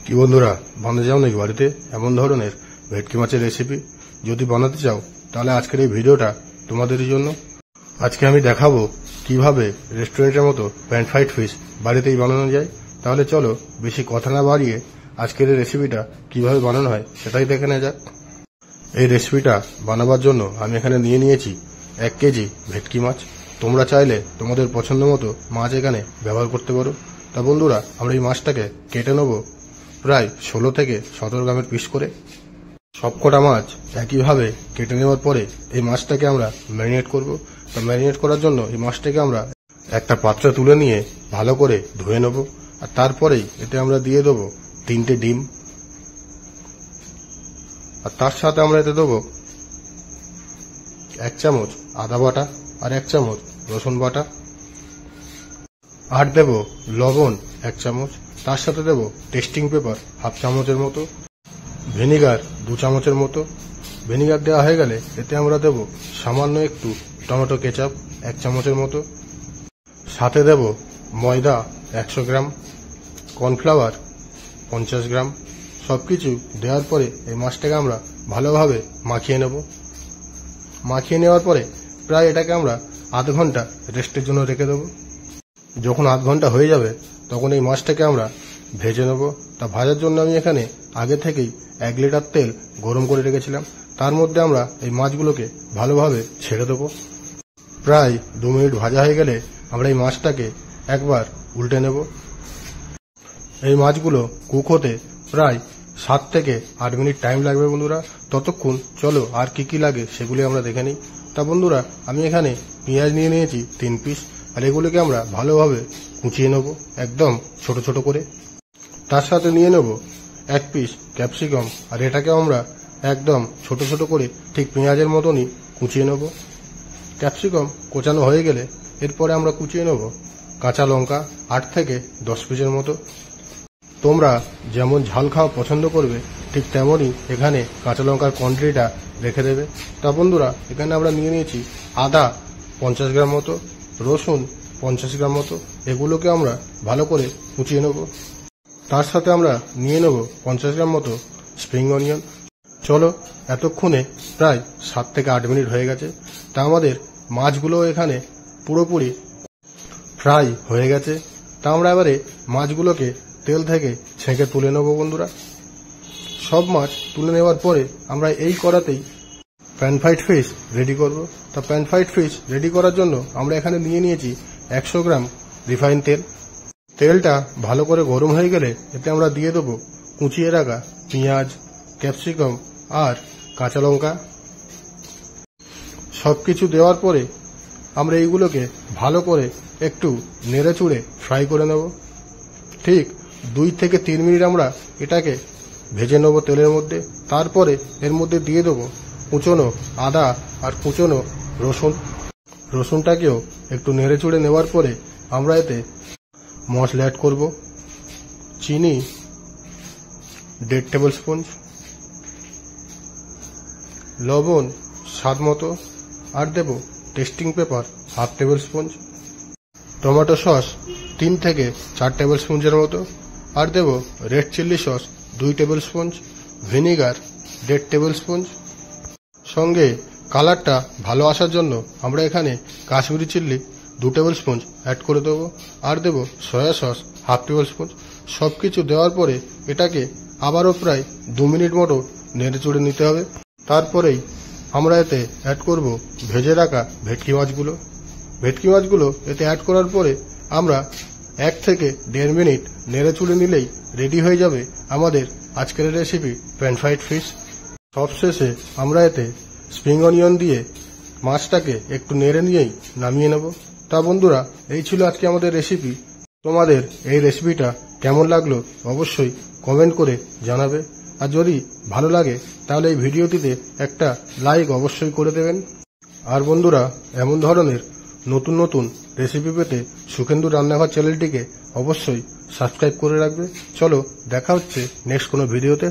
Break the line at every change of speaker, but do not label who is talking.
কি বন্ধুরা, বানাতে চাও নাকি বাড়িতে এমন ধরনের ভেটকি মাছের রেসিপি? যদি বানাতে চাও তাহলে আজকের এই ভিডিওটা তোমাদেরই জন্য। আজকে আমি দেখাবো কিভাবে রেস্টুরেন্টের মতো প্যান ফ্রাইড ফিশ বাড়িতেই বানানো যায়। তাহলে চলো বেশি কথা না বাড়িয়ে আজকের এই রেসিপিটা কিভাবে বানানো হয় সেটাই দেখে নেওয়া যাক। এই রেসিপিটা বানাবার জন্য আমি এখানে নিয়ে নিয়েছি 1 কেজি ভেটকি মাছ। তোমরা চাইলে তোমাদের পছন্দ মতো মাছ এখানে ব্যবহার করতে পারো। তা বন্ধুরা, আমরা এই মাছটাকে কেটে নেব প্রায় 16 থেকে 17 গ্রামের পিস করে। সবকটা মাছ একইভাবে কেটে নেওয়ার পরে এই মাছটাকে আমরা ম্যারিনেট করব। তো ম্যারিনেট করার জন্য এই মাছটাকে আমরা একটা পাত্রে তুলে নিয়ে ভালো করে ধুয়ে নেব। আর তারপরেই এতে আমরা দিয়ে দেবো 3টে ডিম। আর তার সাথে আমরা এতে দেবো 1 চামচ আদা বাটা আর 1 চামচ রসুন বাটা। আর দেব লবণ 1 চামচ। তার সাথে দেব টেস্টিং পেপার 1/2 চামচের মতো, ভিনিগার 2 চামচের মতো। ভিনিগার দেওয়া হয়ে গেলে এতে আমরা দেব সামান্য একটু টমেটো কেচাপ 1 চামচের মতো। সাথে দেব ময়দা 100 গ্রাম, কর্নফ্লাওয়ার 50 গ্রাম। সবকিছু দেওয়ার পরে এই মাছটাকে আমরা ভালোভাবে মাখিয়ে নেব। মাখিয়ে নেওয়ার পরে প্রায় এটাকে আমরা আধ ঘন্টা রেস্টের জন্য রেখে দেব। যখন আধ ঘন্টা হয়ে যাবে তখন এই মাছটাকে আমরা ভেজে নেব। তা ভাজার জন্য আমি এখানে আগে থেকেই 1 লিটার তেল গরম করে রেখেছিলাম। তার মধ্যে আমরা এই মাছগুলোকে ভালোভাবে ছেড়ে দেব। প্রায় 2 মিনিট ভাজা হয়ে গেলে আমরা এই মাছটাকে একবার উল্টে নেব। এই মাছগুলো কুক হতে প্রায় 7 থেকে 8 মিনিট টাইম লাগবে বন্ধুরা। ততক্ষণ চলো আর কি লাগে সেগুলি আমরা দেখে নিই। তা বন্ধুরা, আমি এখানে পেঁয়াজ নিয়ে নিয়েছি 3 পিস। আর এগুলিকে আমরা ভালোভাবে কুচিয়ে নেব একদম ছোট ছোট করে। তার সাথে নিয়ে নেব 1 পিস ক্যাপসিকাম। আর এটাকে আমরা একদম ছোট ছোট করে ঠিক পেঁয়াজের মতনই কুচিয়ে নেব। ক্যাপসিকাম কোচানো হয়ে গেলে এরপরে আমরা কুচিয়ে নেব কাঁচা লঙ্কা 8 থেকে 10 পিসের মতো। তোমরা যেমন ঝাল খাওয়া পছন্দ করবে ঠিক তেমনই এখানে কাঁচা লঙ্কার কোয়ান্টিটিটা রেখে দেবে। তা বন্ধুরা, এখানে আমরা নিয়ে নিয়েছি আদা 50 গ্রাম মতো, রসুন 50 গ্রাম মতো। এগুলোকে আমরা ভালো করে কুচিয়ে নেব। তার সাথে আমরা নিয়ে নেব 50 গ্রাম মতো স্প্রিং অনিয়ন। চলো, এতক্ষণে প্রায় 7 থেকে 8 মিনিট হয়ে গেছে। তা আমাদের মাছগুলো এখানে পুরোপুরি ফ্রাই হয়ে গেছে। তা আমরা এবারে মাছগুলোকে তেল থেকে ছেঁকে তুলে নেব বন্ধুরা। সব মাছ তুলে নেওয়ার পরে আমরা এই কড়াতেই প্যান ফ্রাইড ফিশ রেডি করব। তা প্যান ফ্রাইড ফিশ রেডি করার জন্য আমরা এখানে নিয়ে নিয়েছি 100 গ্রাম রিফাইন তেল। তেলটা ভালো করে গরম হয়ে গেলে এতে আমরা দিয়ে দেবো কুচিয়ে রাখা পেঁয়াজ, ক্যাপসিকাম আর কাঁচা লঙ্কা। সবকিছু দেওয়ার পরে আমরা এইগুলোকে ভালো করে একটু নেড়ে চুড়ে ফ্রাই করে নেব। ঠিক 2 থেকে 3 মিনিট আমরা এটাকে ভেজে নেব তেলের মধ্যে। তারপরে এর মধ্যে দিয়ে দেবো কুচনো আদা আর কুচনো রসুন। রসুনটাকেও একটু নেড়ে চুড়ে নেওয়ার পরে আমরা এতে মশলা অ্যাড করব। চিনি 1.5 টেবিল স্পুন, লবণ স্বাদ মতো, আর দেব tasting pepper 1/2 table spoon, tomato sauce 3 থেকে 4 টেবিল স্পুনের মতো, আর দেব red chilli sauce 2 table spoon, vinegar 1.5 table spoon. সঙ্গে কালারটা ভালো আসার জন্য আমরা এখানে কাশ্মীরি চিল্লি 2 টেবিল স্পুন অ্যাড করে দেবো। আর দেব সয়া সস 1/2 টেবিল স্পুন। সবকিছু দেওয়ার পরে এটাকে আবারও প্রায় 2 মিনিট মতো নেড়ে চুড়ে নিতে হবে। তারপরেই আমরা এতে অ্যাড করব ভেজে রাখা ভেটকি মাছগুলো। ভেটকি মাছগুলো এতে অ্যাড করার পরে আমরা 1 থেকে 1.5 মিনিট নেড়ে চুড়ে নিলেই রেডি হয়ে যাবে আমাদের আজকের রেসিপি প্যান ফ্রাইড ফিশ। সবশেষে আমরা এতে স্প্রিং অনিয়ন দিয়ে মাছটাকে একটু নেড়ে নিয়েই নামিয়ে নেব। তা বন্ধুরা, এই ছিল আজকে আমাদের রেসিপি। তোমাদের এই রেসিপিটা কেমন লাগলো অবশ্যই কমেন্ট করে জানাবে। আর যদি ভালো লাগে তাহলে এই ভিডিওটিতে একটা লাইক অবশ্যই করে দেবেন। আর বন্ধুরা, এমন ধরনের নতুন নতুন রেসিপি পেতে সুখেন্দু রান্নাঘর চ্যানেলটিকে অবশ্যই সাবস্ক্রাইব করে রাখবে। চলো, দেখা হচ্ছে নেক্সট কোনো ভিডিওতে।